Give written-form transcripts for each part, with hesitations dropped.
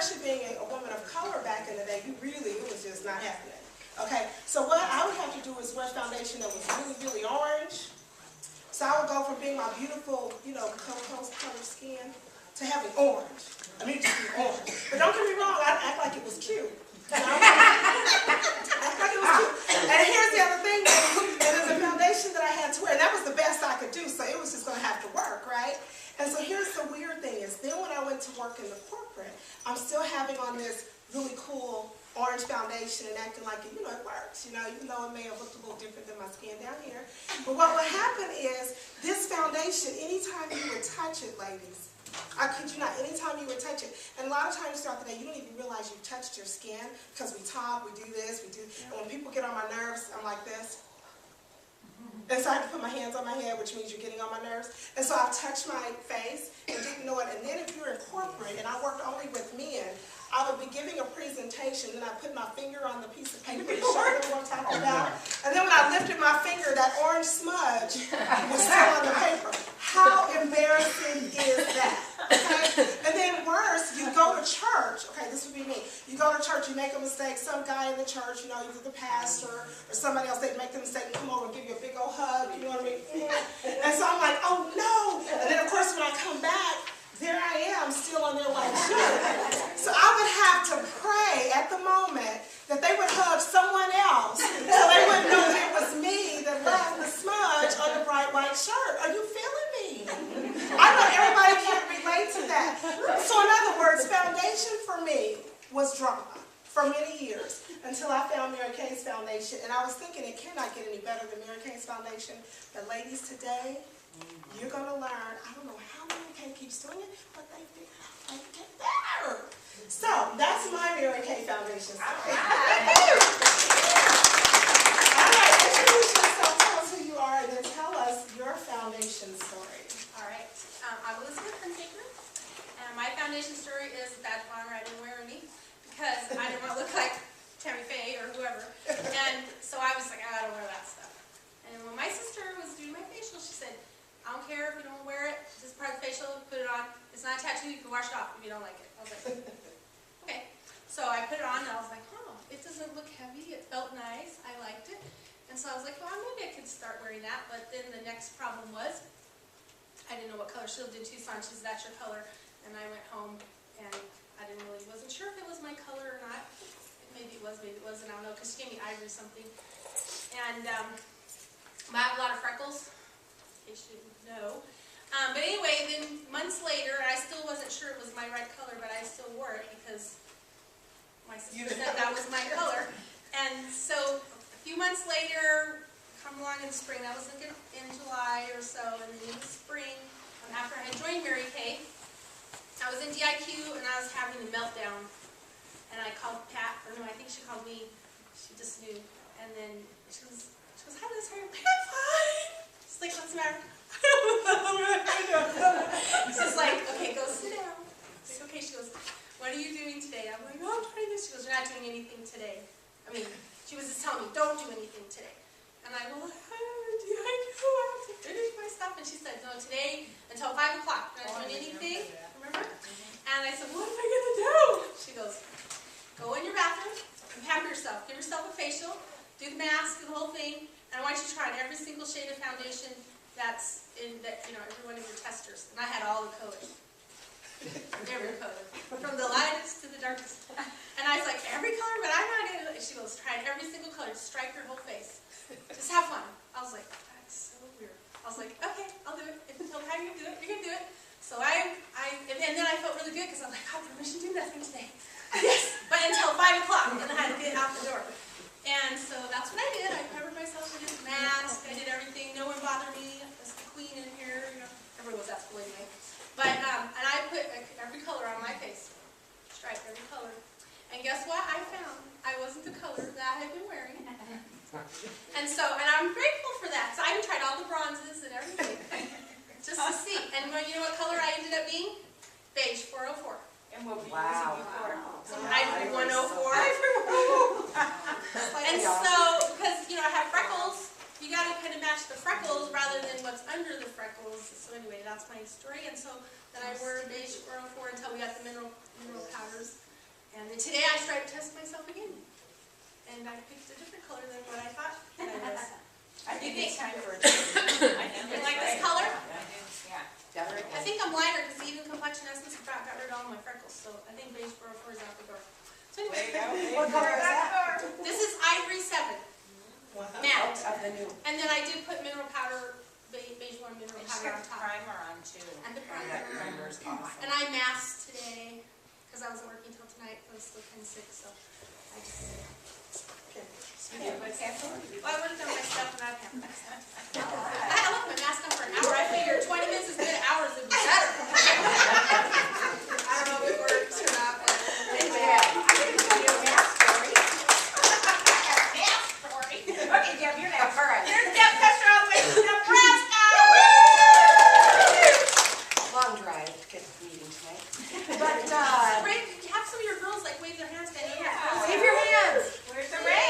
especially being a woman of color back in the day, it was just not happening. Okay, so what I would have to do is wear foundation that was really, really orange. So I would go from being my beautiful, cocoa colored skin to having orange. I mean, just be orange. But don't get me wrong, I'd act like it was cute. Act like it was cute. And here's the other thing, it was a foundation that I had to wear, and that was the best I could do, so it was just going to have to work, right? And so here's the weird thing is, then when I went to work in the corporate, I'm still having on this really cool orange foundation and acting like it works, even though it may have looked a little different than my skin down here. But what would happen is, this foundation, anytime you would touch it, ladies, I kid you not, anytime you would touch it, and a lot of times throughout the day, you don't even realize you've touched your skin, because we talk, we do this, and when people get on my nerves, I'm like this. And so I have to put my hands on my head, which means you're getting on my nerves. And so I've touched my face and didn't know it. And then if you're in corporate, and I worked only with men, I would be giving a presentation, and I put my finger on the piece of paper to show them what I'm talking about. And then when I lifted my finger, that orange smudge was still on the paper. How embarrassing is that? Okay? And then worse, you go to church. Okay, this would be me. You go to church, you make a mistake. Some guy in the church, either the pastor or somebody else, they make the mistake and come over and give you a big old hug. You know what I mean? And so I'm like, oh no. And then of course when I come back, there I am, still on their white shirt. So I would have to pray at the moment that they would hug someone else so they wouldn't know that it was me that left the smudge on the bright white shirt. Are you feeling me? I know everybody can't relate to that. So in other words, foundation for me was drama for many years until I found Mary Kay's foundation. And I was thinking it cannot get any better than Mary Kay's foundation. But ladies, today, you're going to learn, I don't know how Mary Kay keeps doing it, but they figure out how to get better. So, that's my Mary Kay foundation story. All right, introduce yourself, tell us who you are, and then tell us your foundation story. All right, I'm Elizabeth Huntaker, and my foundation story is that honor I didn't wear any because I didn't want to look like Tammy Faye or whoever, and so I was like, I don't wear that stuff. And when my sister was doing my facial, she said, I don't care if you don't wear it, this is part of the facial, put it on. It's not a tattoo, you can wash it off if you don't like it. I was like, okay. So I put it on and I was like, oh, it doesn't look heavy, it felt nice, I liked it. And so I was like, well, maybe I could start wearing that. But then the next problem was, I didn't know what color. She lived in Tucson, she said, that's your color. And I went home and I wasn't sure if it was my color or not. Maybe it was, maybe it wasn't, I don't know, because she gave me ivory something. And I have a lot of freckles. You should know. But anyway, then months later, I still wasn't sure it was my right color, but I still wore it because my sister said that was my color. And so a few months later, come along in the spring, that was like in July or so, and then in the spring, after I had joined Mary Kay, I was in DIQ and I was having a meltdown. And I called Pat, or no, I think she called me. She just knew. And then she goes, how does this hurt? I'm fine. She's like, what's the matter? She's like, okay, go sit down. I'm like, okay. She goes, what are you doing today? I'm like, oh, I'm trying this. She goes, you're not doing anything today. I mean, she was just telling me, don't do anything today. And I go, I have to finish my stuff. And she said, no, today until 5 o'clock. You're not doing anything. Remember? And I said, what am I going to do? She goes, go in your bathroom and pamper yourself. Give yourself a facial. Do the mask and the whole thing. And I want you to try on every single shade of foundation that's in every one of your testers. And I had all the colors. Every color. From the lightest to the darkest. And I was like, every color, but I'm not going to. She goes, try every single color. Strike your whole face. Just have fun. I was like, that's so weird. I was like, okay, I'll do it. If until how you do it, you're going to do it. So and then I felt really good because I was like, I have permission to do nothing today. Yes, but until 5 o'clock, and then I had to get out the door. And so that's what I did. I covered myself with a mask. I did everything. No one bothered me. I was the queen in here. Everyone was at school anyway. But and I put every color on my face. Striped every color. And guess what? I found I wasn't the color that I had been wearing. And I'm grateful for that. So I even tried all the bronzes and everything just to see. And you know what color I ended up being? Beige 404. And what were you using before? Ivory 104. And so, because, I have freckles, you got to kind of match the freckles rather than what's under the freckles. So anyway, that's my story. And so then I wore beige 404 until we got the mineral powders. then today I striped test myself again. And I picked a different color than what I thought that I was. I think it's time for a change. You like this color? Yeah, definitely. I think I'm lighter because the Even Complexion Essence got rid of all my freckles, so I think beige 404 is out the door. So There anyway, you go. What color is that? this is Ivory 7, matte. Of the new. And then I did put mineral powder, beige warm mineral And she powder on got the top. primer on too. And the That primer. primer's awesome. And I masked today because I wasn't working till tonight. I was still kind of sick, so I just. Yeah, what's happening? Well, I worked on my stuff and I've had my stuff. I left my mask on for an hour. I figured 20 minutes is good, hours would be better. I don't know if it works or not, but anyway. I didn't tell you a math story. Mask story. Okay, Deb, you're next. All right. There's Deb Custer all the way from Nebraska. Long drive to get to the meeting tonight. But, Ray, have some of your girls like wave their hands down here. wave your hands. Where's the raise?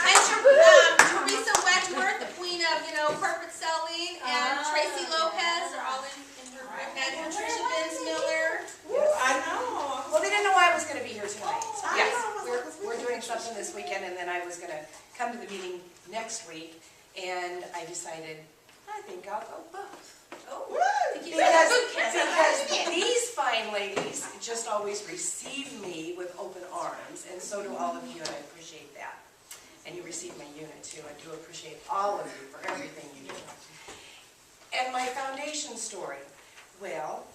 And Teresa Wedgeworth, the queen of, corporate selling, and Tracy Lopez are all in her group. And Patricia Vince-Miller. I know. Well, they didn't know I was going to be here tonight. I Yes, know. we're doing something this weekend, and then I was going to come to the meeting next week, and I decided, I think I'll go both. Because these fine ladies just always receive me with open arms, and so do all of you, and I appreciate that. And you receive my unit too. I do appreciate all of you for everything you do. And my foundation story. Well,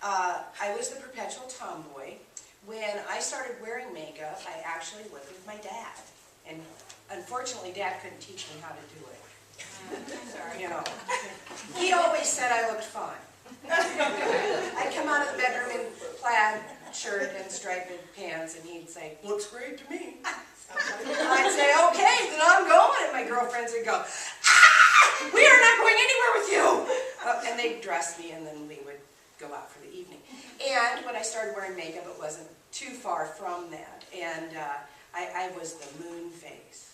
I was the perpetual tomboy. When I started wearing makeup, I actually lived with my dad. And unfortunately, Dad couldn't teach me how to do it. You know, he always said I looked fine. I'd come out of the bedroom in plaid shirt and striped pants, and he'd say, "Looks great to me." And I'd say, "Okay, then I'm going." And my girlfriends would go, "Ah, we are not going anywhere with you." And they'd dress me, and then we would go out for the evening. And when I started wearing makeup, it wasn't too far from that. And I was the moon face.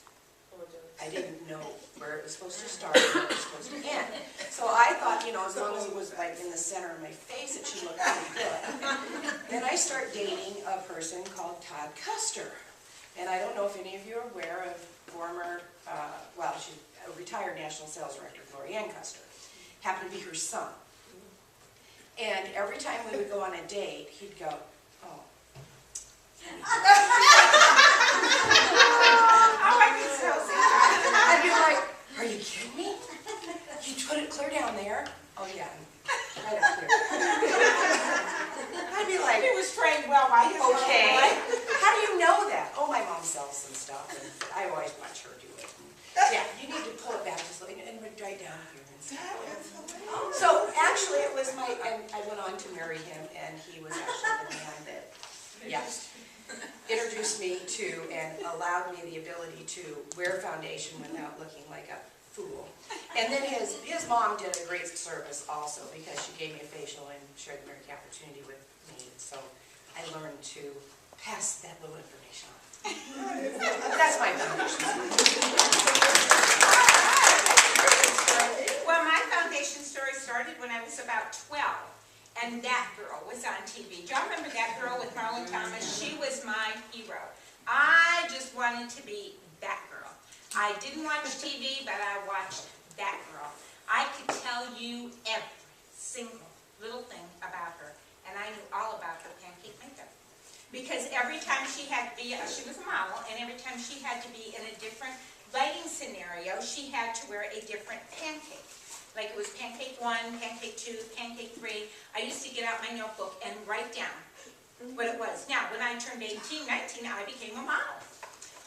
I didn't know where it was supposed to start and where it was supposed to end. So I thought, as long as it was like in the center of my face, it should look pretty good. Then I start dating a person called Todd Custer. And I don't know if any of you are aware of former, she's a retired national sales director, Gloria Ann Custer. Happened to be her son. And every time we would go on a date, he'd go, "Oh." I'd be like, "Are you kidding me? You put it clear down there?" "Oh yeah, right up here." I'd be like, He was trained well by his "Okay, mom, right? how do you know that?" "Oh, my mom sells some stuff, and I always watch her do it." "Yeah, you need to pull it back just a little bit and right down here and stuff." So actually, it was and I went on to marry him, and he was actually the man that, introduced me to and allowed me the ability to wear foundation without looking like a fool. And then his mom did a great service also, because she gave me a facial and shared the very opportunity with me. So I learned to pass that little information on. That's my foundation. Well, my foundation story started when I was about 12, and That Girl was on TV. Do y'all remember That Girl with Marlon Thomas? She was my hero. I just wanted to be that girl. I didn't watch TV, but I watched That Girl. I could tell you every single little thing about her, and I knew all about her pancake makeup. Because every time she had to be, she was a model, and every time she had to be in a different lighting scenario, she had to wear a different pancake. Like it was pancake 1, pancake 2, pancake 3. I used to get out my notebook and write down what it was. Now, when I turned 18, 19, I became a model.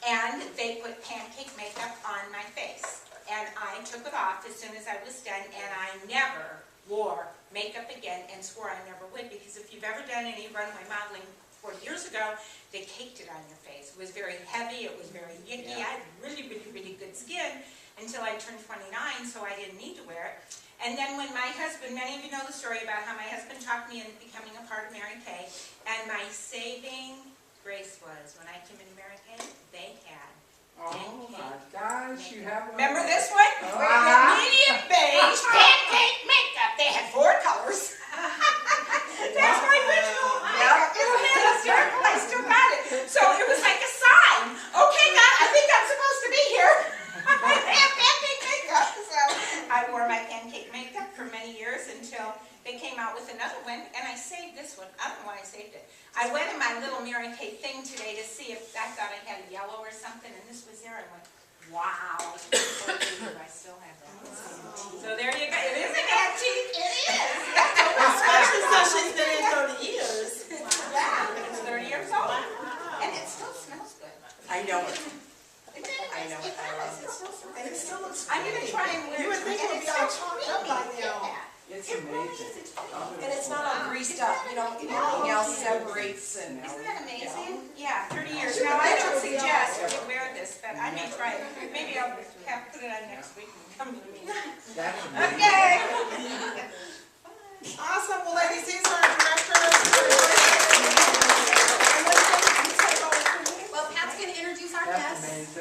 And they put pancake makeup on my face. And I took it off as soon as I was done, and I never wore makeup again and swore I never would, because if you've ever done any runway modeling 4 years ago, they caked it on your face. It was very heavy, it was very yicky. I had really, really, really good skin until I turned 29, so I didn't need to wear it. And then when my husband, many of you know the story about how my husband talked me into becoming a part of Mary Kay, and my saving grace was, when I came into Mary Kay, they had Oh my gosh, you have one. remember this one? Ah. Medium beige pancake makeup. They had 4 colors. out with another one, and I saved this one. I don't know why I saved it. I went in my little Mary Kay thing today to see if I thought I had a yellow or something, and this was there. I went, wow. I still have that. So there you go. It is an antique. It is. Especially since she's been in 30 years. Yeah, it's 30 years old. And it still smells good. I know it. It does. I know it. It does. It still smells And it good. still looks I'm going to great. try and wear it. You would think it would be all chalked up by now. It's It really amazing. is. It's pretty. And it's not all greased up, you know, everything else separates and. Isn't that amazing? Yeah, 30 years. Now, I don't suggest you wear this, but I may try it. Maybe I'll have put it on next week and come to the meeting. That's amazing. Okay.